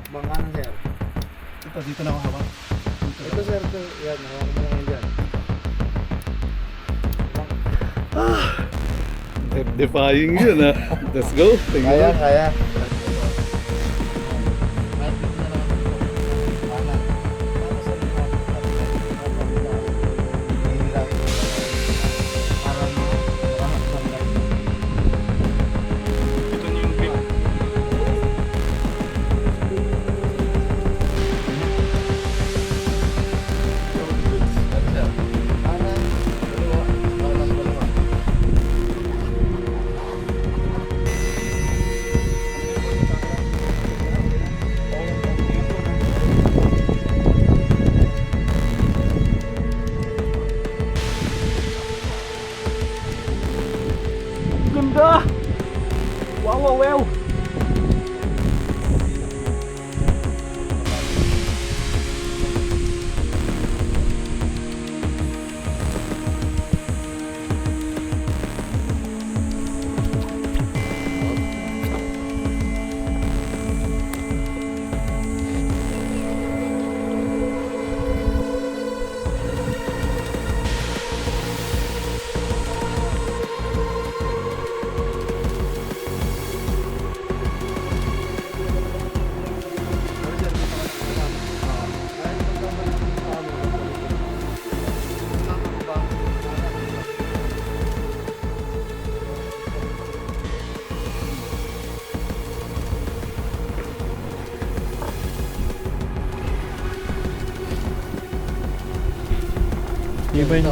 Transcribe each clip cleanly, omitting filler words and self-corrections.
Bang ano sir? Ito, dito na ako hawak. Ito sir, ito. Yan, hawakan mo lang dyan. Defying yun ha. Let's go. Kaya, kaya. Ito yung big. Ganda! Wow, wow, wow! Iba yun.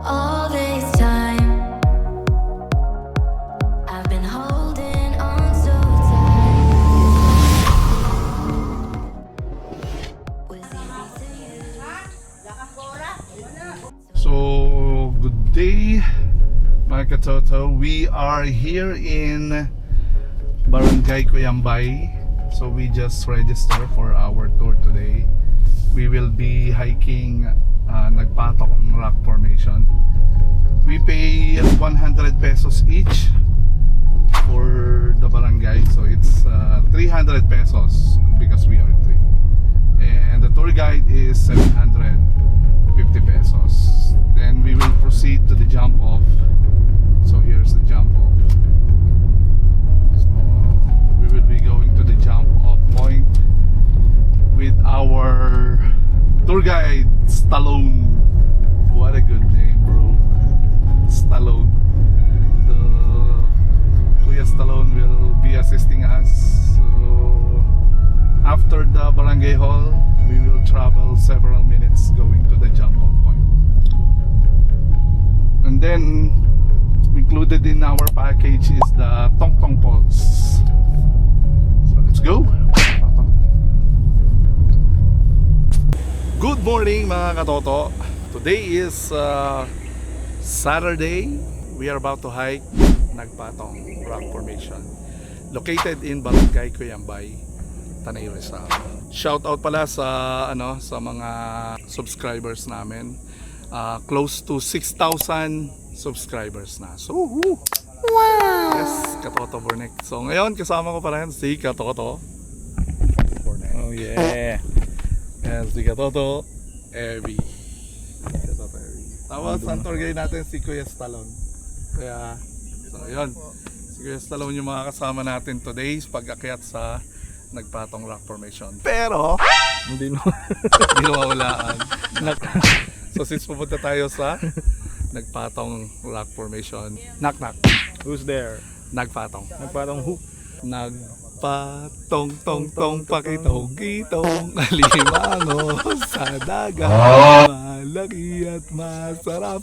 All this time, I've been holding on so tight. Was easy to use. So, good day mga katoto. We are here in Barangay Cuyambay. So we just registered for our tour today. We will be hiking Nagpatong Rock Formation. We pay 100 pesos each for the barangay. So it's 300 pesos because we are three. And the tour guide is 750 pesos. Then we will proceed to the jump off. So here's the jump off. So we will be going to the jump off point with our tour guide Stallone. What a good name, bro. Stallone. So Kuya Stallone will be assisting us. So after the barangay hall, we will travel several minutes going to the jump off point. And then included in our package is the Tong Tong Falls. So let's go. Good morning mga katoto. Today is Saturday. We are about to hike Nagpatong Rock Formation located in Barangay Cuyambay, Tanay Rizal. Shout out pala sa sa mga subscribers namin. Close to 6,000 subscribers na. So, wow! Yes, Katoto Bornek. So, ngayon kasama ko pa rin si Katoto Bornek. Oh yeah! And si Katoto Evie. Katoto Evie. Tapos ang tour guide natin si Kuya Stallone. Kaya, so yun. Si Kuya Stallone yung mga kasama natin today sa pag-akyat sa Nagpatong Rock Formation. Pero, hindi mawalaan. So since pupunta tayo sa Nagpatong Rock Formation, knock knock. Who's there? Nagpatong. Nagpatong who? Nagpatong tong tong pakitong kitong alimango sa dagat. Malaki at masarap.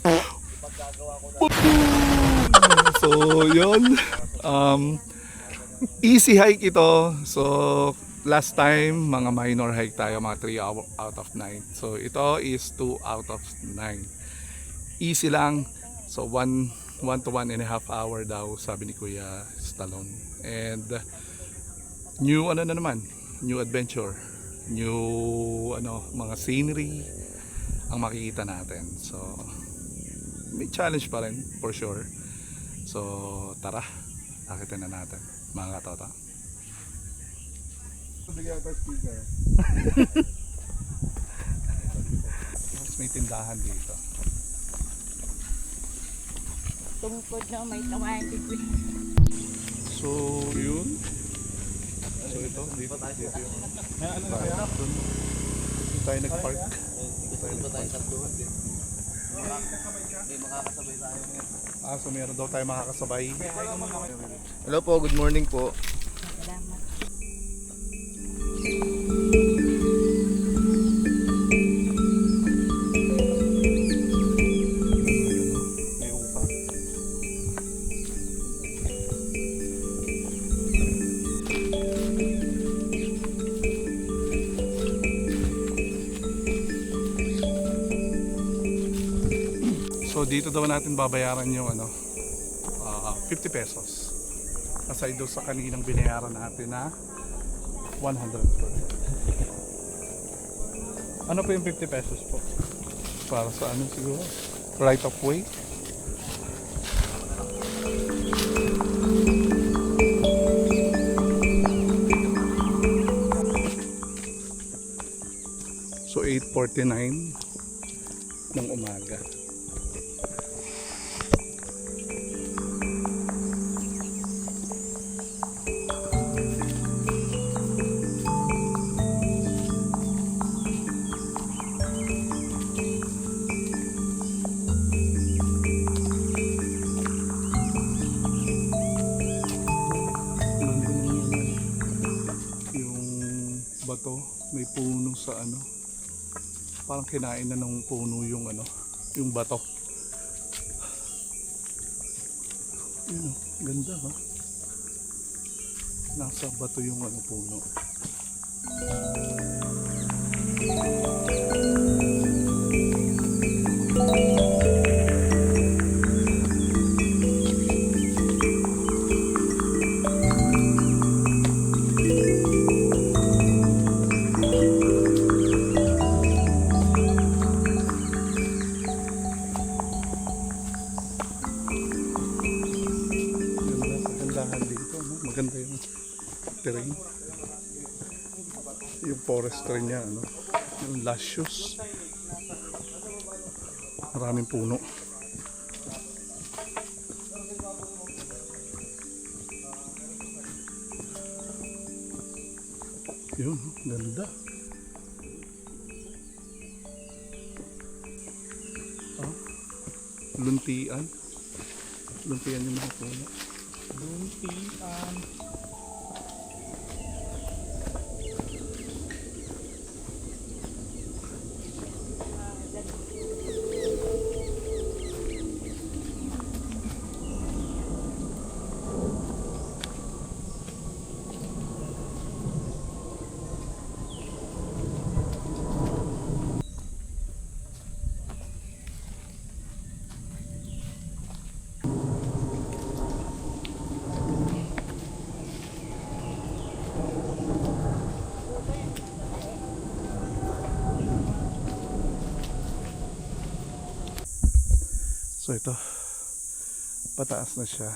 So yun, easy hike ito. So last time mga minor hike tayo, mga 3 out of 9. So ito is 2 out of 9. Easy lang. So 1 to 1.5 hour daw sabi ni Kuya Stallone. And new ano na naman, new adventure, new mga scenery ang makikita natin. So may challenge pa rin for sure. So tara, akitin na natin mga katota. May tindahan dito. Tungkod na may tawahan dito. So yun. So ito dito yung doon tayo nag-park. So meron daw tayo makakasabay. Hello po, good morning po. Salamat. May upa. So dito daw natin babayaran yung 50 pesos. Aside doon sa kaninang binayaran natin na 100. Ano po yung 50 pesos po? Para sa ano siguro? Right of way. So 8:49 ng umaga. Yung bato, may puno sa parang kinain na ng puno yung yung bato. Yun, ganda ha. Nasa bato yung puno. Kagandahan dito, no? Maganda yung terrain. Yung forestry niya, yung luscious. Maraming puno. Yun, ganda. Luntian. Luntian yung mga puno. Luntian. So ito, pataas na siya.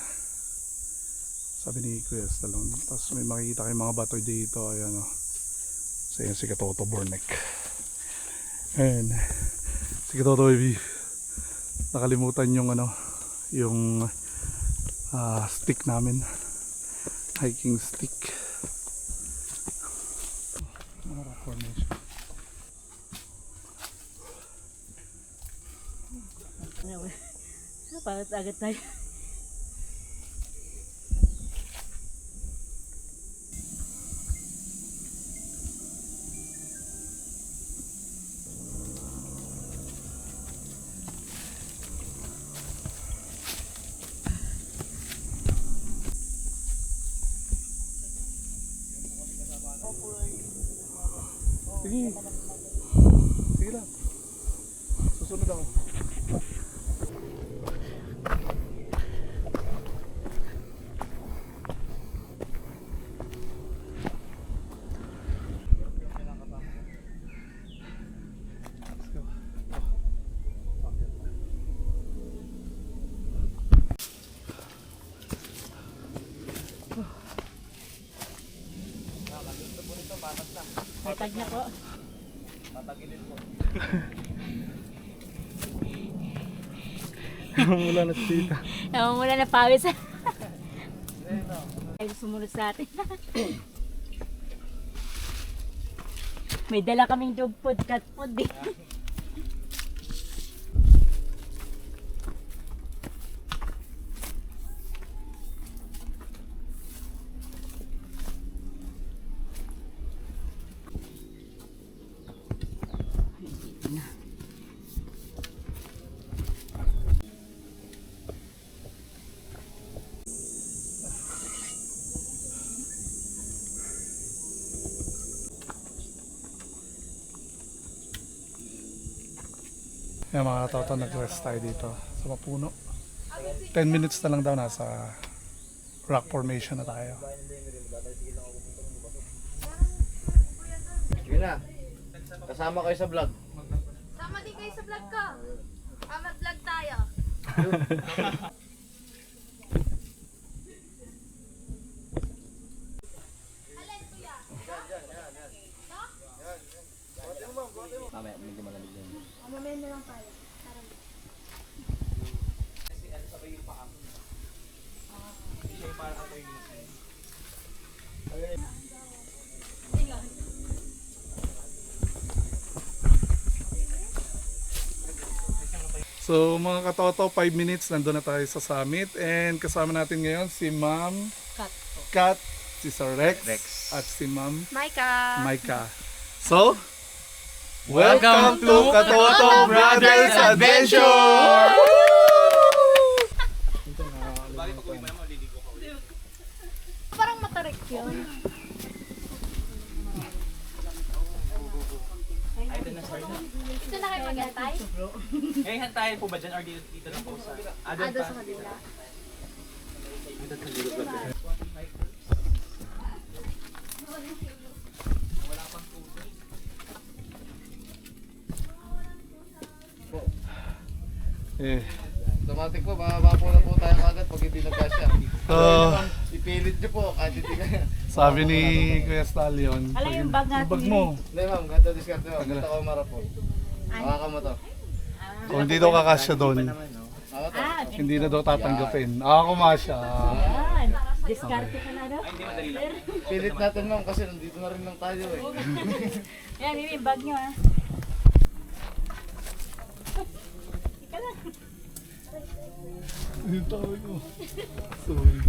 Sabi ni Kuya Stallone. Tapos may makikita kayong mga bato dito. Ayan o. So yan si Katoto Bornek. And si Katoto baby, nakalimutan yung yung stick namin. Hiking stick. Mga rock formation. Pagod agad tayo. Sige. Sige lang. Susunod ako. Matatag na po. Wala na si tita. Namumula na pawis. Ay, sumunod sa atin. May dala kaming dog food, cat food eh. Yan mga katoto, nag-rest tayo dito sa Mapuno. 10 minutes na lang daw, nasa rock formation na tayo. Sige na. Kasama kayo sa vlog. Sama din kayo sa vlog ko. Mag-vlog tayo. So mga katoto, 5 minutes, nandun na tayo sa summit. And kasama natin ngayon si Ma'am Cat. Kat, si Sir Rex, at si Ma'am Maika. Maika. So, welcome to Katoto Brothers Adventure! Parang matarik yun. Ito na kayo mag-antay? Ngayon hantayin po ba dyan or dito lang po sa... Doon sa kanila. Eh, Automatic po, bababa po na po tayo kagad pag hindi nagkasya. Ipilit niyo po kahit hindi kaya. sabi ni Kuya Stallion, Alam yung bag natin. bag mo. Hindi ma'am, ganito discard ma'am. Ganito ko marap po. Baka mo to. Kung hindi daw kakasya doon, Ako to. hindi na daw tatanggapin. Ako masya. Yan. Diskarte ka na daw. Pilit natin ma'am kasi nandito na rin lang tayo eh. Yan, yun yung bag nyo ah. Ika lang. Yung tawag ko. Sorry.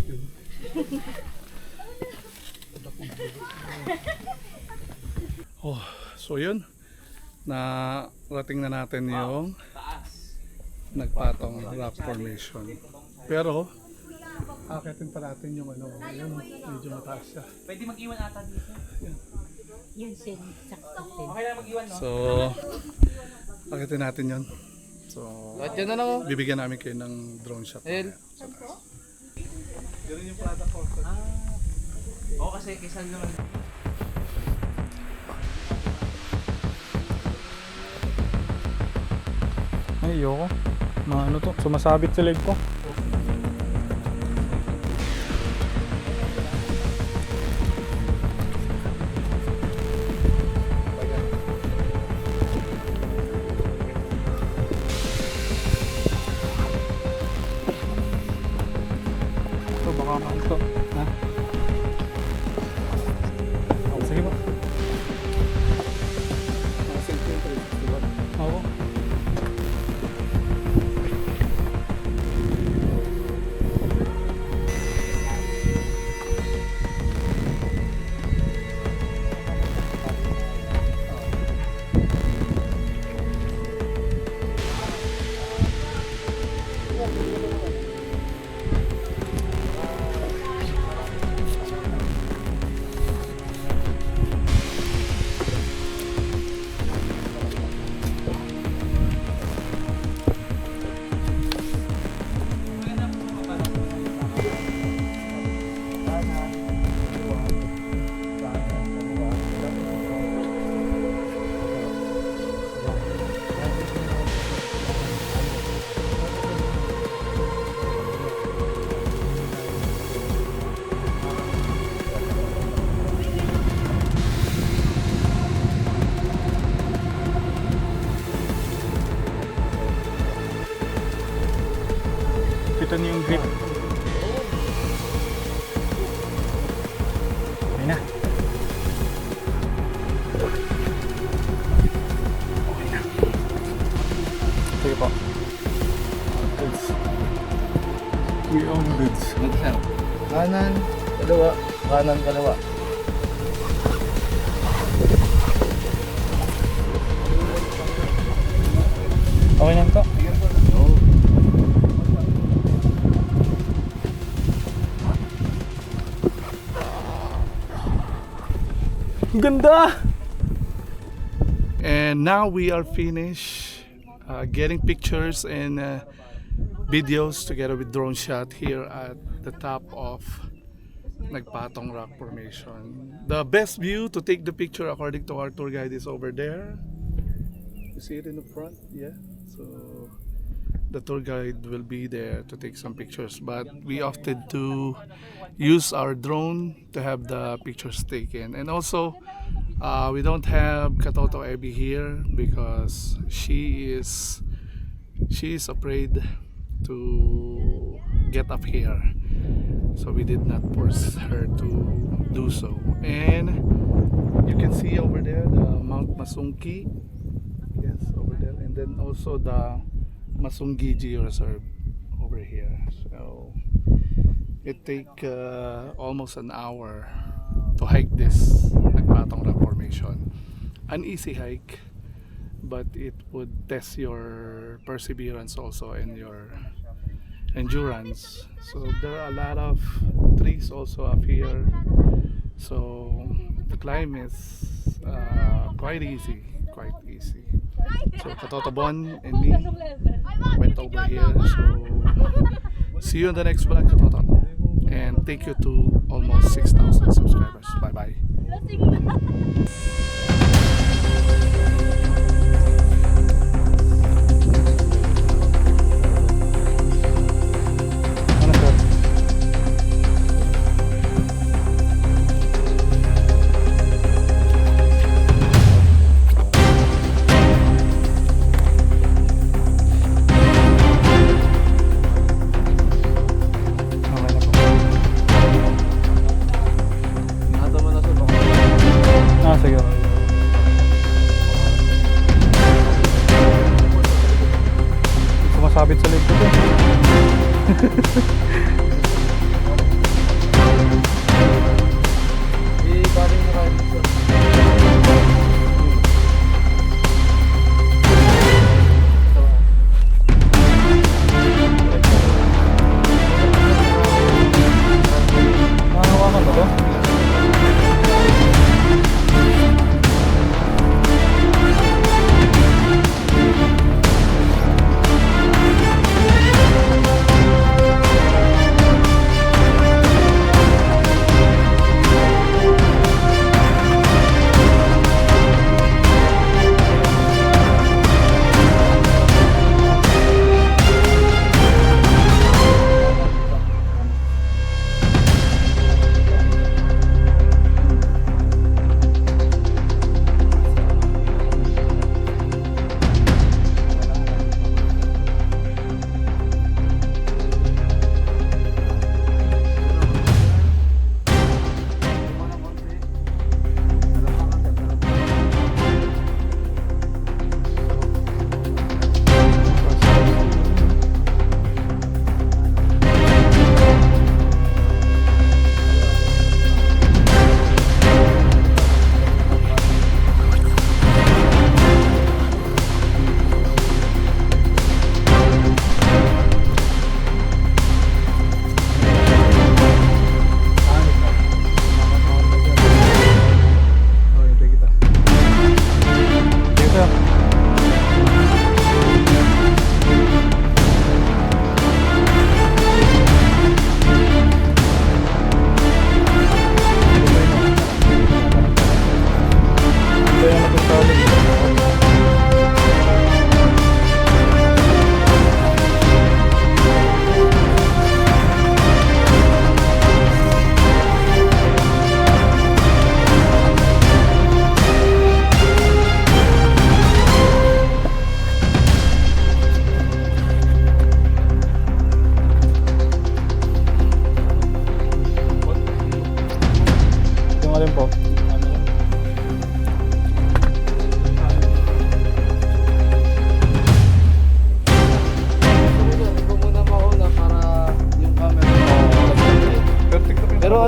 Oh, so yun. Narating na natin yung nagpatong rock formation. Pero, akitin pa natin yung ano, yun, medyo mataas siya. Pwede mag-iwan ata dito. Yun, sin. Sakto sin. Okay lang mag-iwan, no? So, akitin natin yun. So, At yan na lang oh. bibigyan namin kayo ng drone shot. El. Yun yung product ko. Oo, kasi kaysa naman. Ay, ayoko. Mga ano to, sumasabit sa leg ko. Ito, baka makang to. Ha? Oh, sige ba? Oo. Higpitan niyo yung grip. Okay na. Okay na. Sige po. Goods. We own goods. Kanan, kaliwa. Kanan, kaliwa. Okay na ito. Ganda! And now we are finished getting pictures and videos together with drone shot here at the top of Nagpatong Rock Formation. The best view to take the picture according to our tour guide is over there. You see it in the front? Yeah. So the tour guide will be there to take some pictures, but we opted to use our drone to have the pictures taken. And also we don't have Katoto Abby here because she is afraid to get up here, so we did not force her to do so. And you can see over there the Mount Masungki, yes, over there, and then also the Masungi Geo Reserve over here. So it take almost an hour to hike this Nagpatong Rock Formation. An easy hike, but it would test your perseverance also and your endurance. So there are a lot of trees also up here, so the climb is quite easy. So Katoto Bon and me went over here. So see you in the next vlog, Katoto, and take you to almost 6,000 subscribers. Bye bye. Sige. Sumasabit sa leg ko. Ibaling mo kayo dito. Nakahawakan ba to?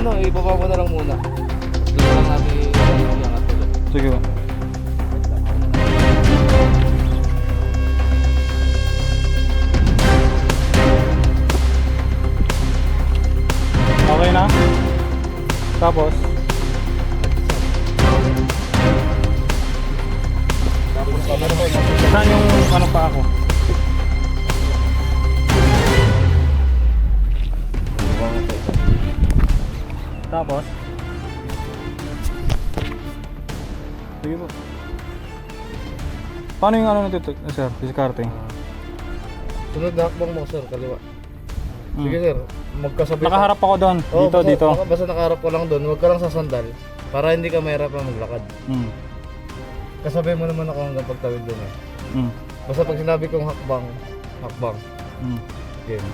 ano, ibaba mo na lang muna. Doon na lang natin iangat ulit. Sige po. Okay na? Tapos? Saan yung ano pa ako? Tapos? Sige po. Paano yung ano nito, sir? Diskarte? Sunod na hakbang mo, sir, kaliwa. Sige, sir. Magkasabay. Nakaharap ako doon. Oo, Dito. Basta nakaharap ko lang doon. Huwag ka lang sasandal. Para hindi ka mahirapan maglakad. Mm. Kasabay mo naman ako hanggang pagtawid doon eh. Mm. Basta pag sinabi kong hakbang. Mm.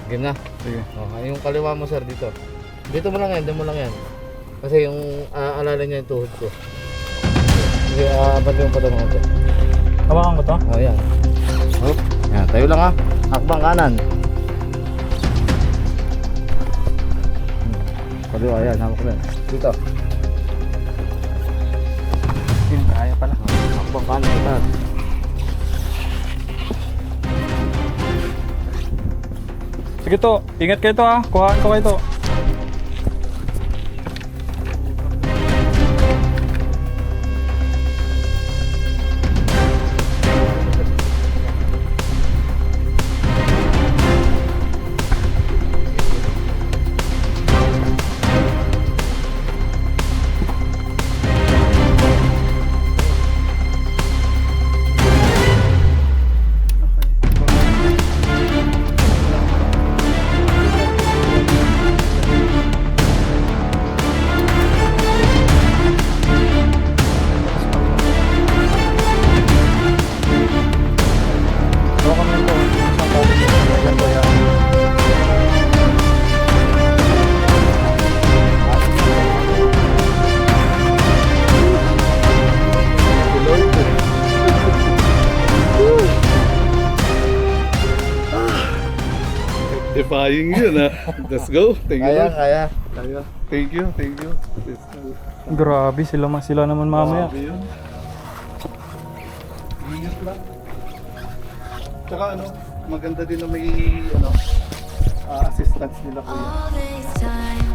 Game na. Sige. Yung kaliwa mo, sir, dito. Dito mo lang yan, dito mo lang yan. Kasi yung alala niya yung tuhod ko. Sige, bati mo pa ito mga ito. Hawakan ko to? Yan. Hop. Yan, tayo lang ha. Hakbang kanan. Kaliwa, yan, hawak na. Dito. Yun, kaya pala. Hakbang kanan, kita. Sige to, ingat kayo to ha. Kuhaan ko kayo to. Hawakan mo ito. Isang tao. Ayan ko yan. Defying yun ha. Let's go. Thank you. Kaya. Kaya. Thank you. Grabe sila naman mamaya. Grabe yun. Ingat lang. Tsaka ano, maganda din na may ano, assistance nila kuya. All this time,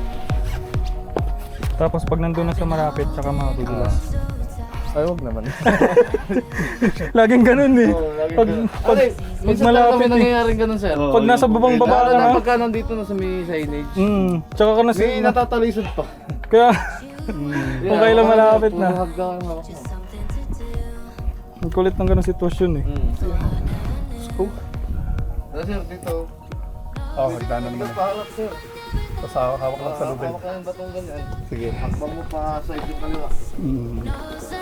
Tapos pag nandun na sa malapit, tsaka mabibilas. Ay, wag naman. Laging ganun eh. Pag Minsan malapit kami eh. nangyayaring ganun, sir. Oo, Pag nasa yung- babang baba Lalo ka na na. pagka nandito na sa may signage. Tsaka ka na May natatalisod pa. Kaya, kung kailan malapit na. Puro hagdan ang hawak mo. something to do. Ang kulit ng ganun sitwasyon eh. Sir, dito. Oh, hagdanan naman. Paharap, sir. Tapos hawak lang sa lubid. Hawak ka ng batong ganyan. Sige. Hakbang mo pa sa yung kaliwa. No